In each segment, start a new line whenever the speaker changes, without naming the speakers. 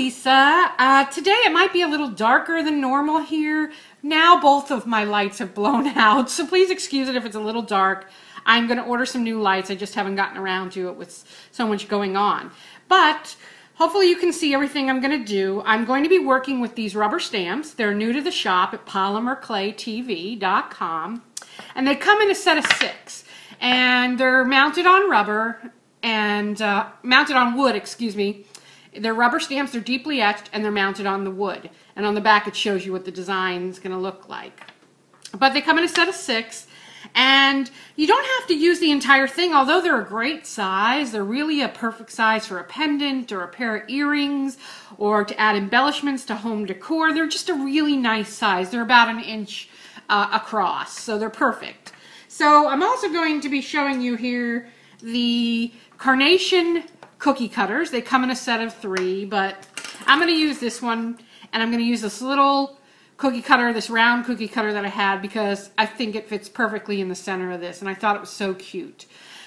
Lisa. Today it might be a little darker than normal here. Now both of my lights have blown out, so please excuse it if it's a little dark. I'm going to order some new lights. I just haven't gotten around to it with so much going on. But hopefully you can see everything I'm going to do. I'm going to be working with these rubber stamps. They're new to the shop at polymerclaytv.com. And they come in a set of 6. And they're mounted on rubber and mounted on wood, excuse me. They're rubber stamps, they're deeply etched, and they're mounted on the wood. And on the back it shows you what the design is going to look like. But they come in a set of 6, and you don't have to use the entire thing, although they're a great size. They're really a perfect size for a pendant or a pair of earrings or to add embellishments to home decor. They're just a really nice size. They're about 1 inch across, so they're perfect. So I'm also going to be showing you here the carnation cookie cutters. They come in a set of 3, but I'm going to use this one, and I'm going to use this little cookie cutter, this round cookie cutter that I had, because I think it fits perfectly in the center of this, and I thought it was so cute.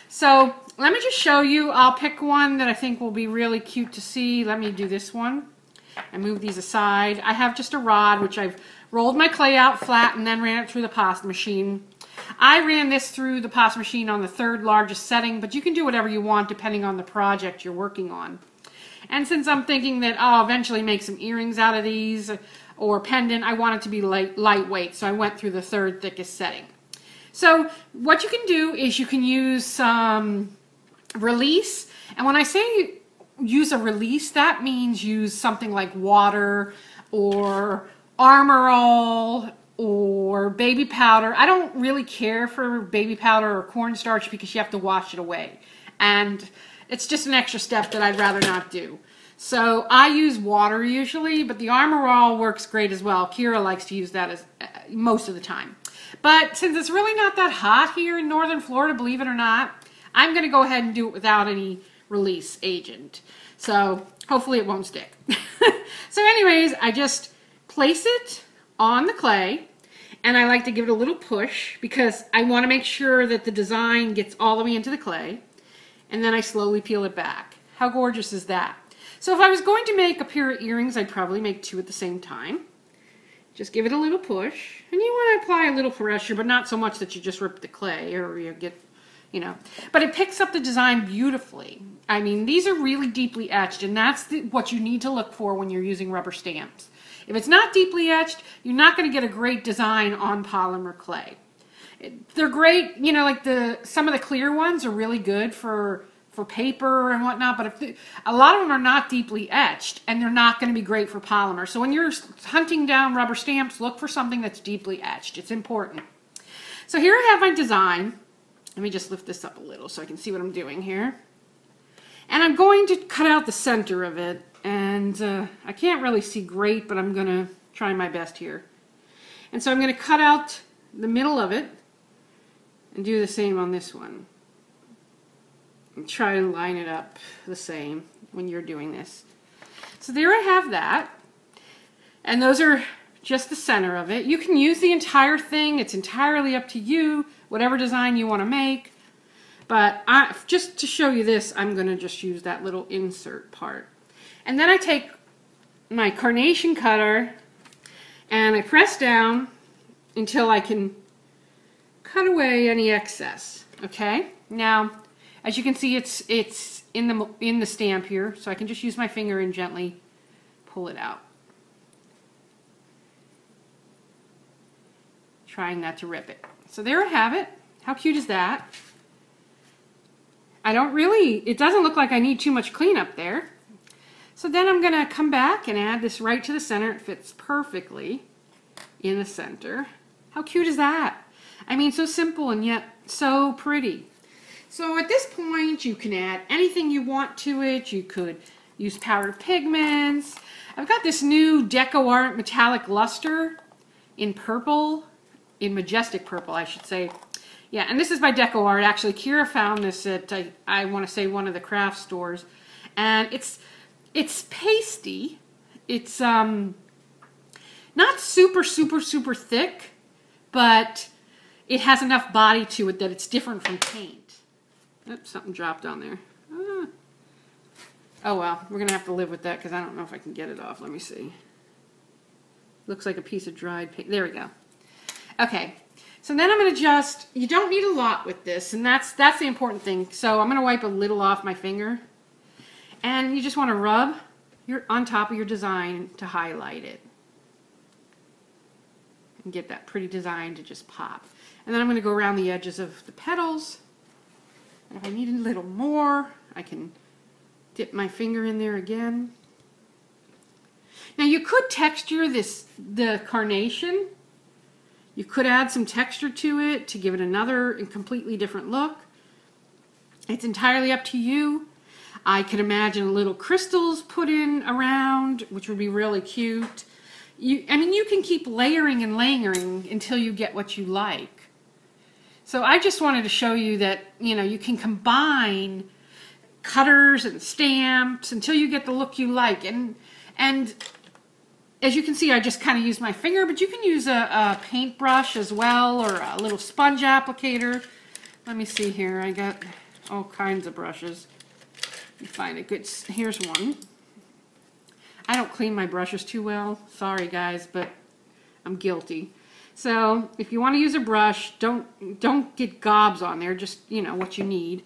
So let me just show you. I'll pick one that I think will be really cute to see. Let me do this one and move these aside. I have just a rod, which I've rolled my clay out flat and then ran it through the pasta machine. I ran this through the pasta machine on the 3rd largest setting, but you can do whatever you want depending on the project you're working on. And since I'm thinking that I'll eventually make some earrings out of these or pendant, I want it to be lightweight, so I went through the 3rd thickest setting. So what you can do is you can use some release, and when I say use a release, that means use something like water or Armor All or baby powder. I don't really care for baby powder or cornstarch because you have to wash it away, and it's just an extra step that I'd rather not do. So I use water usually, but the Armor All works great as well. Kira likes to use that as most of the time. But since it's really not that hot here in northern Florida, believe it or not, I'm going to go ahead and do it without any release agent. So hopefully it won't stick. So anyways, I just place it on the clay, and I like to give it a little push because I want to make sure that the design gets all the way into the clay, and then I slowly peel it back. How gorgeous is that? So if I was going to make a pair of earrings, I'd probably make 2 at the same time. Just give it a little push, and you want to apply a little pressure, but not so much that you just rip the clay or you get, you know. But it picks up the design beautifully. I mean, these are really deeply etched, and that's what you need to look for when you're using rubber stamps. If it's not deeply etched, you're not going to get a great design on polymer clay. They're great, you know, like some of the clear ones are really good for paper and whatnot, but a lot of them are not deeply etched, and they're not going to be great for polymer. So when you're hunting down rubber stamps, look for something that's deeply etched. It's important. So here I have my design. Let me just lift this up a little so I can see what I'm doing here. And I'm going to cut out the center of it. And I can't really see great, but I'm going to try my best here. And so I'm going to cut out the middle of it and do the same on this one. And try to line it up the same when you're doing this. So there I have that. And those are just the center of it. You can use the entire thing. It's entirely up to you, whatever design you want to make. But just to show you this, I'm going to just use that little insert part. And then I take my carnation cutter and I press down until I can cut away any excess. Okay? Now, as you can see, it's in the stamp here, so I can just use my finger and gently pull it out. Trying not to rip it. So there I have it. How cute is that? It doesn't look like I need too much cleanup there. So then I'm going to come back and add this right to the center. It fits perfectly in the center. How cute is that? I mean, so simple and yet so pretty. So at this point, you can add anything you want to it. You could use powdered pigments. I've got this new Deco Art metallic luster in purple, in majestic purple, I should say. Yeah, and this is by Deco Art. Actually, Kira found this at, I want to say, one of the craft stores. And it's pasty. It's not super thick, but it has enough body to it that it's different from paint. Oops, something dropped on there. Oh well, we're going to have to live with that because I don't know if I can get it off. Let me see. Looks like a piece of dried paint. There we go. Okay, so then I'm going to just, you don't need a lot with this, and that's the important thing. So I'm going to wipe a little off my finger, and you just want to rub on top of your design to highlight it. And get that pretty design to just pop. And then I'm going to go around the edges of the petals. And if I need a little more, I can dip my finger in there again. Now you could texture the carnation. You could add some texture to it to give it another and completely different look. It's entirely up to you. I could imagine little crystals put in around, which would be really cute. I mean, you can keep layering and layering until you get what you like. So I just wanted to show you that, you know, you can combine cutters and stamps until you get the look you like. And as you can see, I just kind of used my finger, but you can use a paintbrush as well, or a little sponge applicator. Let me see here. I got all kinds of brushes. Let me find a good, here's one. I don't clean my brushes too well. Sorry guys, but I'm guilty. So if you want to use a brush, don't get gobs on there, just, you know, what you need.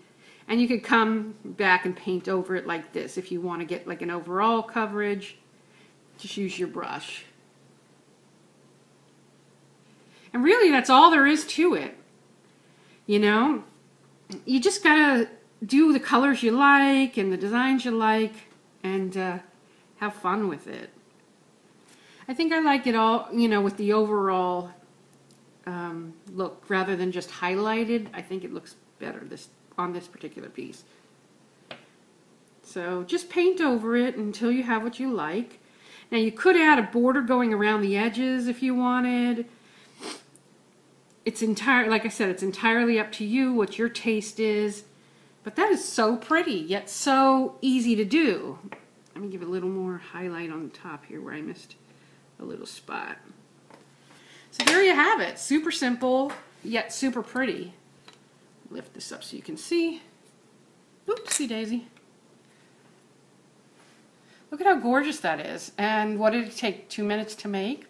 And you could come back and paint over it like this. If you want to get like an overall coverage, just use your brush. And really that's all there is to it. You know, you just gotta do the colors you like and the designs you like, and have fun with it. I think I like it all, you know, with the overall look rather than just highlighted. I think it looks better on this particular piece. So just paint over it until you have what you like. Now you could add a border going around the edges if you wanted. It's like I said, it's entirely up to you what your taste is. But that is so pretty, yet so easy to do. Let me give it a little more highlight on the top here where I missed a little spot. So there you have it. Super simple, yet super pretty. Lift this up so you can see. Oopsie daisy. Look at how gorgeous that is. And what did it take? 2 minutes to make?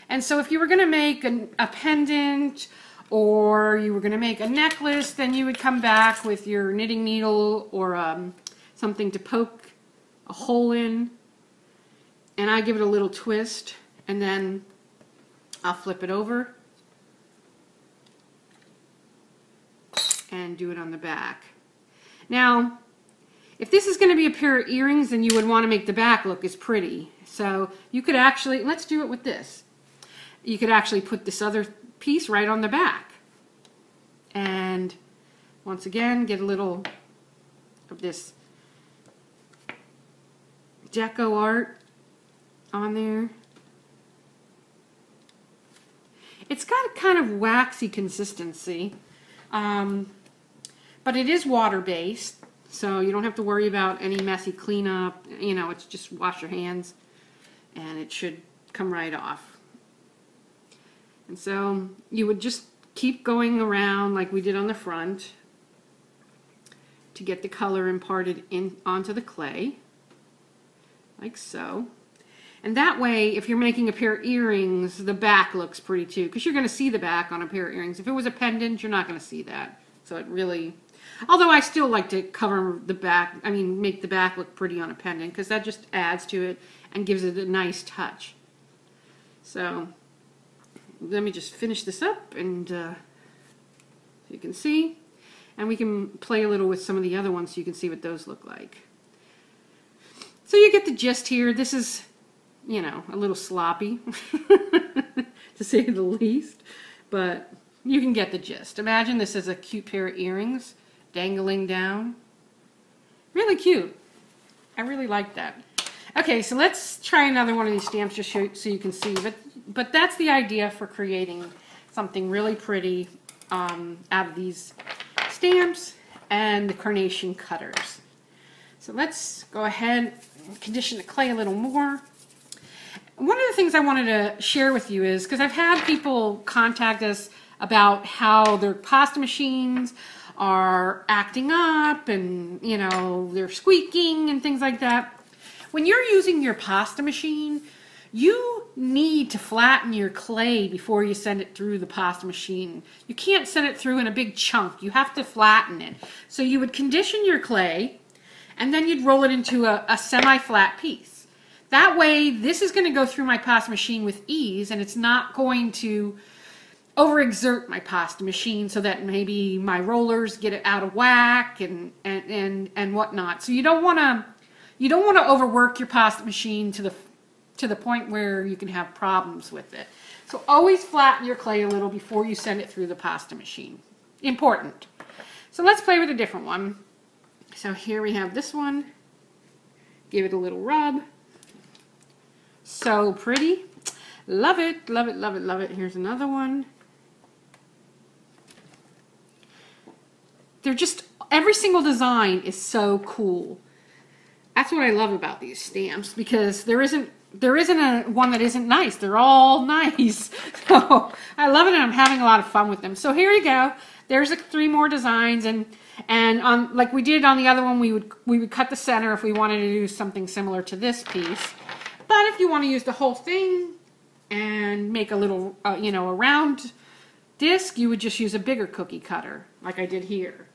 And so if you were going to make a pendant, or you were going to make a necklace, then you would come back with your knitting needle or something to poke a hole in. And I give it a little twist, and then I'll flip it over and do it on the back. Now, if this is going to be a pair of earrings, then you would want to make the back look as pretty. So you could actually, let's do it with this. You could actually put this other piece right on the back. And once again, get a little of this deco art on there. It's got a kind of waxy consistency, but it is water-based, so you don't have to worry about any messy cleanup. You know, it's just wash your hands and it should come right off. And so you would just keep going around like we did on the front to get the color imparted onto the clay, like so. And that way, if you're making a pair of earrings, the back looks pretty too, because you're going to see the back on a pair of earrings. If it was a pendant, you're not going to see that. So it really, although I still like to cover the back, I mean, make the back look pretty on a pendant, because that just adds to it and gives it a nice touch. So let me just finish this up, and so you can see. And we can play a little with some of the other ones so you can see what those look like. So you get the gist here. This is, you know, a little sloppy, to say the least, but you can get the gist. Imagine this is a cute pair of earrings dangling down. Really cute. I really like that. Okay, so let's try another one of these stamps just so you can see. But that's the idea for creating something really pretty out of these stamps and the carnation cutters. So let's go ahead and condition the clay a little more. One of the things I wanted to share with you is, because I've had people contact us about how their pasta machines are acting up and, you know, they're squeaking and things like that. When you're using your pasta machine, you need to flatten your clay before you send it through the pasta machine. You can't send it through in a big chunk. You have to flatten it. So you would condition your clay, and then you'd roll it into a semi-flat piece. That way, this is going to go through my pasta machine with ease, and it's not going to overexert my pasta machine so that maybe my rollers get it out of whack and whatnot. So you don't want to overwork your pasta machine to the point where you can have problems with it. So always flatten your clay a little before you send it through the pasta machine. Important. So let's play with a different one. So here we have this one. Give it a little rub. So pretty. Love it, love it, love it, love it. Here's another one. They're just, every single design is so cool. That's what I love about these stamps, because there isn't a one that isn't nice. They're all nice. So I love it, and I'm having a lot of fun with them. So here you go. There's 3 more designs, and on, like we did on the other one, we would cut the center if we wanted to do something similar to this piece. But if you want to use the whole thing and make a little, you know, a round disc, you would just use a bigger cookie cutter, like I did here.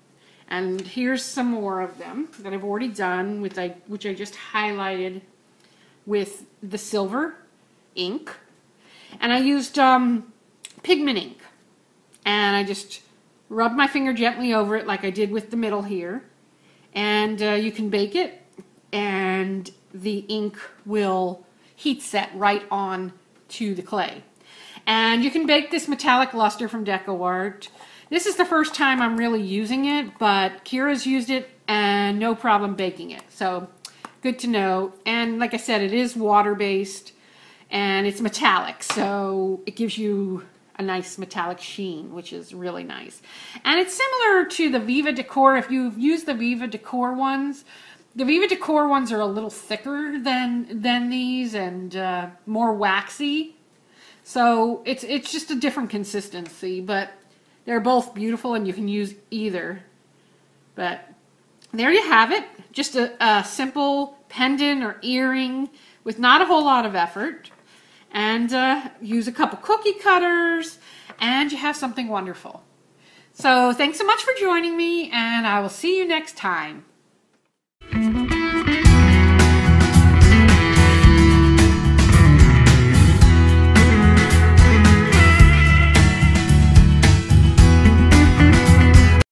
And here's some more of them that I've already done, which I just highlighted with the silver ink. And I used pigment ink. And I just rubbed my finger gently over it like I did with the middle here. And you can bake it, and the ink will heat set right on to the clay. And you can bake this metallic luster from DecoArt. This is the first time I'm really using it, but Kira's used it and no problem baking it. So good to know. And like I said, it is water-based and it's metallic, so it gives you a nice metallic sheen, which is really nice. And it's similar to the Viva Decor. If you've used the Viva Decor ones, the Viva Decor ones are a little thicker than these and more waxy. So it's just a different consistency, but they're both beautiful and you can use either. But there you have it. Just a simple pendant or earring with not a whole lot of effort. And use a couple cookie cutters and you have something wonderful. So thanks so much for joining me, and I will see you next time.